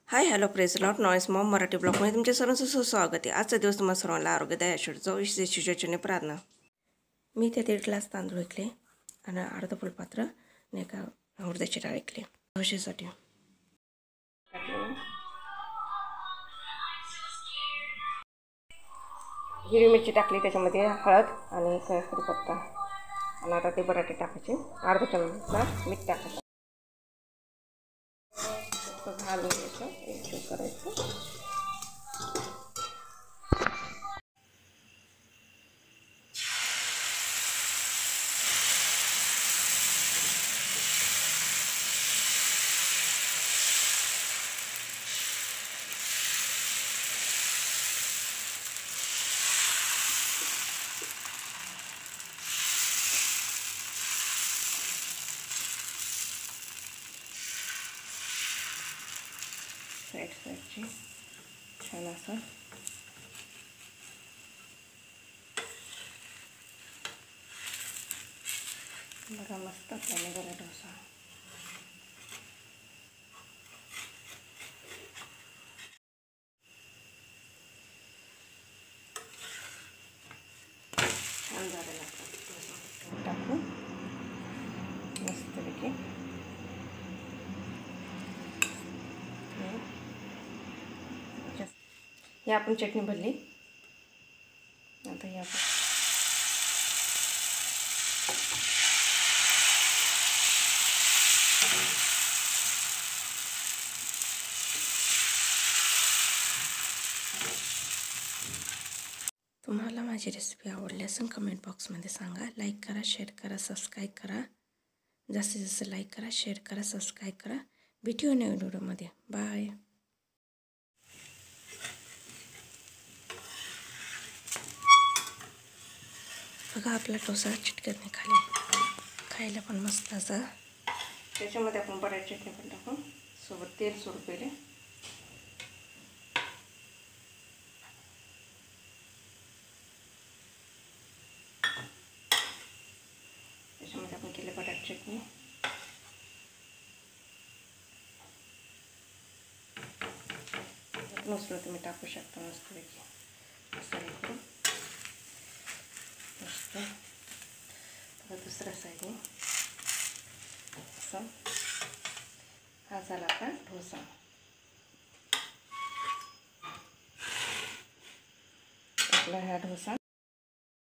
Hi hello praise lot noise Maugham Marathi ब्लॉगमध्ये तुमच्या सर्वांचं स्वागत आहे। आजचा दिवस तुम्हाला सर्वांना आरोग्यदायी आशीर्वाद विशेषाने प्रार्थना। मी ते 1.5 ग्लास तांदूळ घेतले आणि अर्धा फुलपात्र आणि एका उडदाची डाळ घेतली डोश्यासाठी। हिरवी मिरची टाकली, त्याच्यामध्ये हळद आणि कढीपत्ता आणि आता ते बटाटे टाकायचे, अर्धा चमचा मीठ टाकायचं, घालून घ्यायचं, एक करायचं। साईडची छान असं बघा, मस्त आपला निघाला डोसा। छान झालेला डोसा टाकू मस्तपैकी। ही आपण चटणी भरली, आता ही आपण तुम्हाला माझी रेसिपी आवडली असेल कमेंट बॉक्समध्ये सांगा। लाईक करा, शेअर करा, सबस्क्राईब करा। जास्तीत जास्त लाईक करा, शेअर करा, सबस्क्राईब करा। भेटूया नवीन व्हिडिओमध्ये। बाय। बघा आपला डोसा चिटकत नाही खाली, खायला पण मस्त असा। त्याच्यामध्ये आपण बटाटे चटणी पण टाकू, सोबत तेल सोडू पहिले। त्याच्यामध्ये आपण केले बटाटे चटणी, नसलं तुम्ही टाकू शकता मस्तपैकी असं हे करून मस्त। आता दुसऱ्या साईडने असं, हा झाला का डोसा। आपला हा डोसा